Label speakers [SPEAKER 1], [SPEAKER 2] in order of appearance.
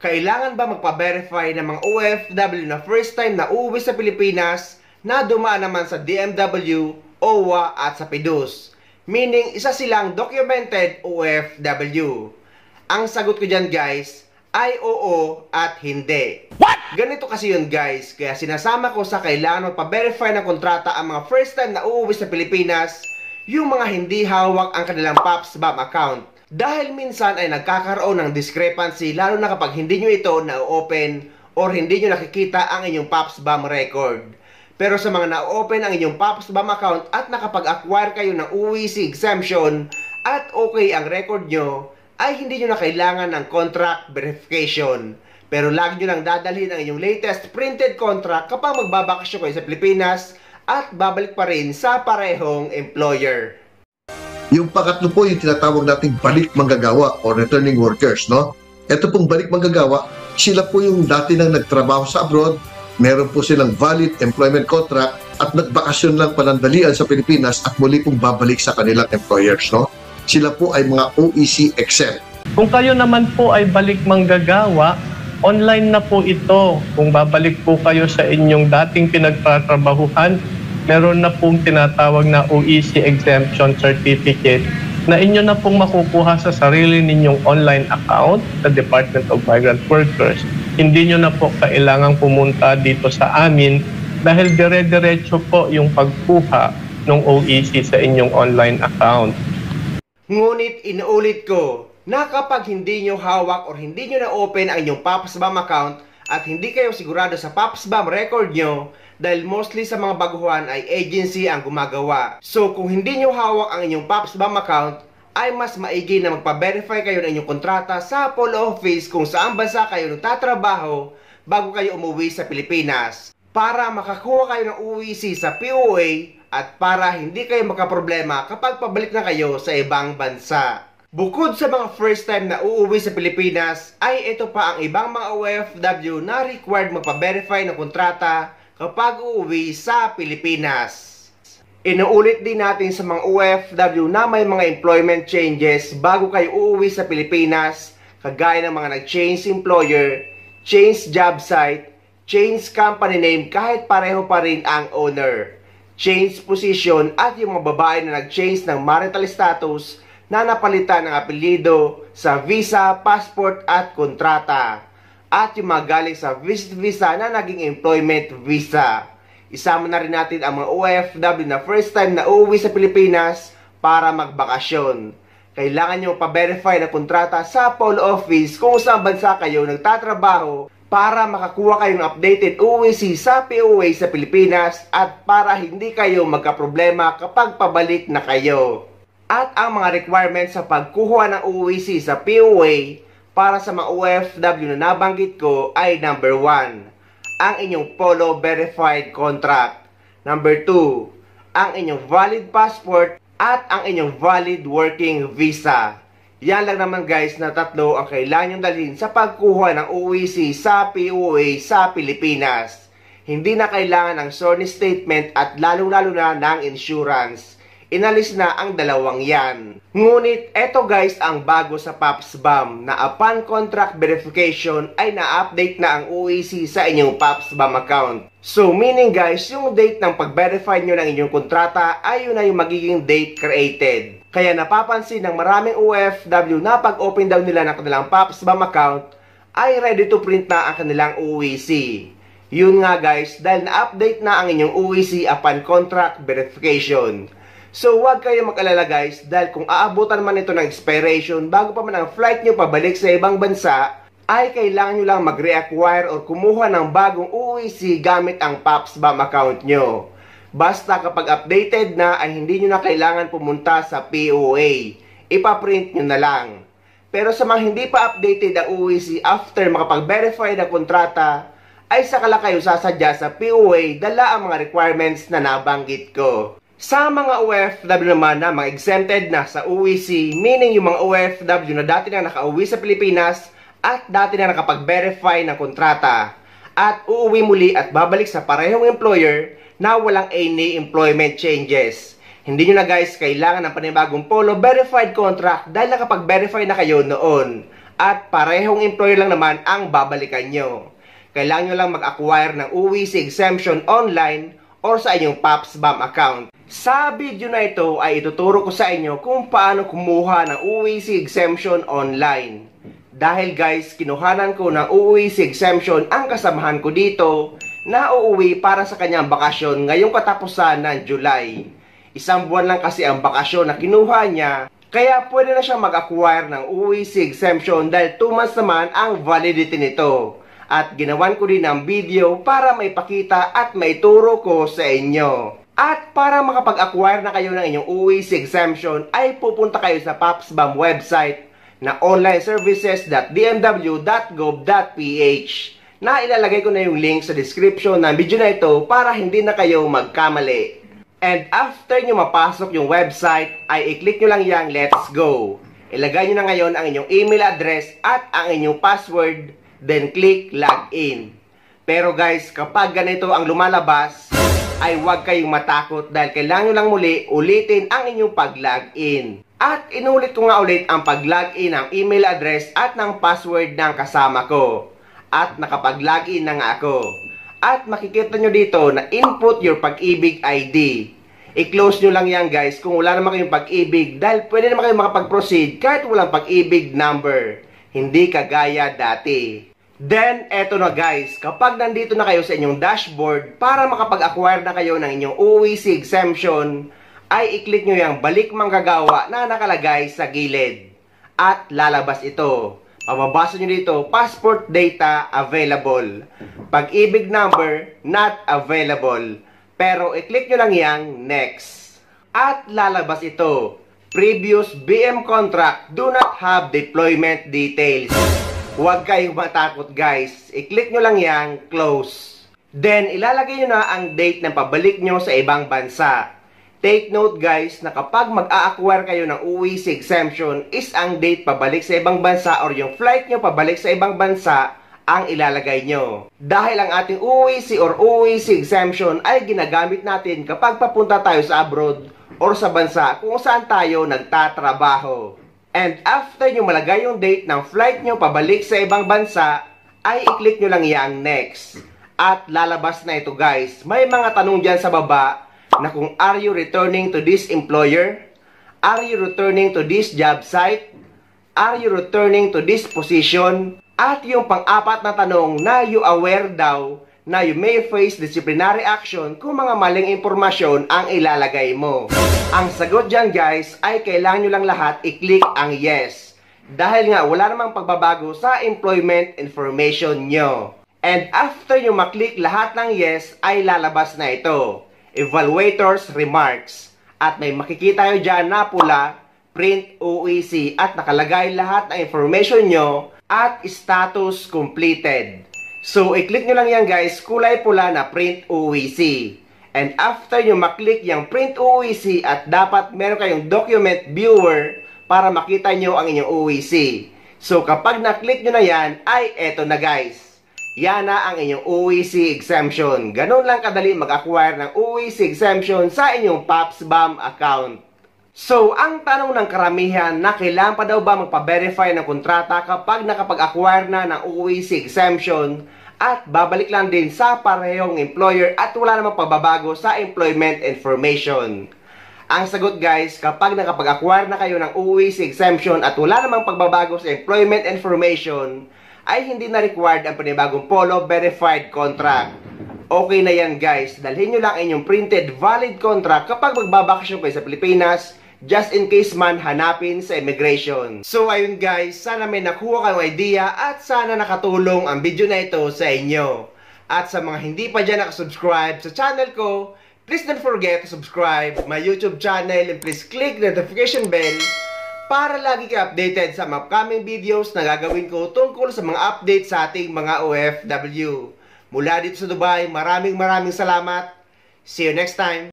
[SPEAKER 1] Kailangan ba magpa-verify ng mga OFW na first time na uuwi sa Pilipinas na dumaan naman sa DMW, OWA at sa PDUS? Meaning, isa silang documented OFW. Ang sagot ko dyan guys ay oo at hindi. What? Ganito kasi yun guys, kaya sinasama ko sa kailangan magpa-verify ng kontrata ang mga first time na uuwi sa Pilipinas, yung mga hindi hawak ang kanilang PAPSBAM account. Dahil minsan ay nagkakaroon ng discrepancy lalo na kapag hindi nyo ito na-open or hindi nyo nakikita ang inyong PAPSBAM record. Pero sa mga na-open ang inyong PAPSBAM account at nakapag-acquire kayo ng OEC exemption at okay ang record nyo, ay hindi nyo na kailangan ng contract verification. Pero lagi nyo lang dadalhin ang inyong latest printed contract kapag magbabakasyon kayo sa Pilipinas at babalik pa rin sa parehong employer.
[SPEAKER 2] Yung pangatlo po yung tinatawag nating balik manggagawa o returning workers, no? Ito pong balik manggagawa, sila po yung dati nang nagtrabaho sa abroad, meron po silang valid employment contract at nagbakasyon lang panandalian sa Pilipinas at muli pong babalik sa kanilang employers, no? Sila po ay mga OEC exempt.
[SPEAKER 3] Kung kayo naman po ay balik manggagawa, online na po ito. Kung babalik po kayo sa inyong dating pinagtatrabahuhan, meron na pong tinatawag na OEC Exemption Certificate na inyo na pong makukuha sa sarili ninyong online account sa Department of Migrant Workers. Hindi nyo na po kailangang pumunta dito sa amin dahil dire-diretso po yung pagkuha ng OEC sa inyong online account.
[SPEAKER 1] Ngunit inuulit ko na kapag hindi nyo hawak or hindi nyo na-open ang inyong PAPSBAM account at hindi kayo sigurado sa PAPSBAM record nyo, dahil mostly sa mga baguhan ay agency ang gumagawa. So kung hindi nyo hawak ang inyong PAPSBAM account, ay mas maigi na magpa-verify kayo ng inyong kontrata sa Polo Office kung saan bansa kayo nagtatrabaho bago kayo umuwi sa Pilipinas, para makakuha kayo ng OEC sa POA at para hindi kayo makaproblema kapag pabalik na kayo sa ibang bansa. Bukod sa mga first time na uuwi sa Pilipinas, ay ito pa ang ibang mga OFW na required magpa-verify ng kontrata kapag uuwi sa Pilipinas. Inuulit din natin sa mga OFW na may mga employment changes bago kayo uuwi sa Pilipinas, kagaya ng mga nag-change employer, change job site, change company name kahit pareho pa rin ang owner, change position at yung mga babae na nag-change ng marital status na napalitan ng apelyido sa visa, passport at kontrata, at yung mga galing sa visit visa na naging employment visa. Isama na rin natin ang mga OFW na first time na uuwi sa Pilipinas para magbakasyon. Kailangan nyo pa-verify na kontrata sa Polo Office kung saan bansa kayo nagtatrabaho para makakuha kayo ng updated OEC sa POA sa Pilipinas at para hindi kayo magkaproblema kapag pabalik na kayo. At ang mga requirements sa pagkuha ng OEC sa POA para sa mga OFW na nabanggit ko ay number 1, ang inyong Polo Verified Contract. Number 2, ang inyong valid passport at ang inyong valid working visa. Yan lang naman guys na tatlo ang kailangan nyo dalhin sa pagkuha ng OEC sa POA sa Pilipinas. Hindi na kailangan ng sworn statement at lalong-lalo na ng insurance. Inalis na ang dalawang yan. Ngunit eto guys ang bago sa PAPSBAM na upon contract verification ay na-update na ang OEC sa inyong PAPSBAM account. So meaning guys, yung date ng pag-verify nyo ng inyong kontrata ay yun na yung magiging date created. Kaya napapansin ng maraming OFW na pag-open daw nila ng kanilang PAPSBAM account ay ready to print na ang kanilang OEC. Yun nga guys, dahil na-update na ang inyong OEC upon contract verification. So huwag kayo mag-alala guys, dahil kung aabutan man ito ng expiration bago pa man ang flight nyo pabalik sa ibang bansa, ay kailangan nyo lang mag-reacquire or kumuha ng bagong OEC gamit ang PAPSBAM account nyo. Basta kapag updated na ay hindi nyo na kailangan pumunta sa POA, ipaprint nyo na lang. Pero sa mga hindi pa updated ang OEC after makapag-verify ng kontrata, ay saka lang kayo sasadya sa POA dala ang mga requirements na nabanggit ko. Sa mga OFW naman na mga exempted na sa OEC, meaning yung mga OFW na dati na nakauwi sa Pilipinas at dati na nakapag-verify ng kontrata at uuwi muli at babalik sa parehong employer na walang any employment changes. Hindi nyo na guys kailangan ng panibagong Polo Verified Contract dahil nakapag-verify na kayo noon. at parehong employer lang naman ang babalikan nyo. Kailangan nyo lang mag-acquire ng UEC exemption online or sa inyong PAPSBAM account. Sa video na ito ay ituturo ko sa inyo kung paano kumuha ng UEC exemption online. Dahil guys, kinuhanan ko ng UEC exemption ang kasamahan ko dito na uuwi para sa kanyang bakasyon ngayong katapusan ng July. Isang buwan lang kasi ang bakasyon na kinuha niya, kaya pwede na siya mag-acquire ng UEC exemption dahil 2 months naman ang validity nito. At ginawan ko din ng video para maipakita at maituro ko sa inyo. At para makapag-acquire na kayo ng inyong UEC exemption ay pupunta kayo sa PAPSBAM website na onlineservices.dmw.gov.ph na ilalagay ko na yung link sa description ng video na ito para hindi na kayo magkamali. And after nyo mapasok yung website, ay i-click nyo lang yung let's go. Ilagay nyo na ngayon ang inyong email address at ang inyong password, then click login. Pero guys, kapag ganito ang lumalabas, ay huwag kayong matakot dahil kailangan nyo lang muli ulitin ang inyong pag-login. At inulit ko nga ulit ang pag-login ng email address at ng password ng kasama ko. At nakapag-login na nga ako. At makikita nyo dito na input your pag-ibig ID. I-close nyo lang yan guys kung wala naman kayong pag-ibig dahil pwede naman kayong makapag-proceed kahit walang pag-ibig number. Hindi kagaya dati. Then, eto na guys, kapag nandito na kayo sa inyong dashboard para makapag-acquire na kayo ng inyong UEC exemption, ay i-click nyo yung balik manggagawa na nakalagay sa gilid. At lalabas ito. Mababasa nyo dito, passport data available. Pag-ibig number, not available. Pero i-click nyo lang yang next. At lalabas ito, previous BM contract do not have deployment details. Huwag kayong matakot guys. I-click nyo lang yang close. Then ilalagay nyo na ang date ng pabalik nyo sa ibang bansa. Take note guys na kapag mag-a-acquire kayo ng UEC exemption is ang date pabalik sa ibang bansa or yung flight nyo pabalik sa ibang bansa ang ilalagay nyo. Dahil ang ating UEC or UEC exemption ay ginagamit natin kapag papunta tayo sa abroad or sa bansa kung saan tayo nagtatrabaho. And after nyo malagay yung date ng flight nyo pabalik sa ibang bansa, ay i-click nyo lang yang next. At lalabas na ito guys. May mga tanong dyan sa baba na kung are you returning to this employer? Are you returning to this job site? Are you returning to this position? At yung pang-apat na tanong na you aware daw na you may face disciplinary action kung mga maling impormasyon ang ilalagay mo. Ang sagot dyan guys ay kailangan nyo lang lahat i-click ang yes. Dahil nga wala namang pagbabago sa employment information nyo. And after nyo maklik lahat ng yes ay lalabas na ito. Evaluator's remarks. At may makikita nyo dyan na pula, print UEC at nakalagay lahat ng information nyo at status completed. So, i-click nyo lang yan guys, kulay pula na print UEC. And after nyo maklik yung print UEC at dapat meron kayong document viewer para makita nyo ang inyong UEC. So, kapag naklik nyo na yan, ay eto na guys. Yan na ang inyong UEC exemption. Ganun lang kadali mag-acquire ng UEC exemption sa inyong PAPSBAM account. So, ang tanong ng karamihan na kailangan pa daw ba magpa-verify ng kontrata kapag nakapag-acquire na ng UEC exemption at babalik lang din sa parehong employer at wala namang pagbabago sa employment information. Ang sagot guys, kapag nakapag-acquire na kayo ng UEC exemption at wala namang pagbabago sa employment information, ay hindi na required ang panibagong Polo Verified Contract. Okay na yan guys, dalhin nyo lang inyong printed valid contract kapag magbabakasyon kayo sa Pilipinas, just in case man hanapin sa immigration. So ayun guys, sana may nakuha kayong idea at sana nakatulong ang video na ito sa inyo. At sa mga hindi pa dyan nakasubscribe sa channel ko, please don't forget to subscribe my YouTube channel and please click the notification bell para lagi kayo updated sa mga upcoming videos na gagawin ko tungkol sa mga updates sa ating mga OFW. Mula dito sa Dubai, maraming salamat. See you next time.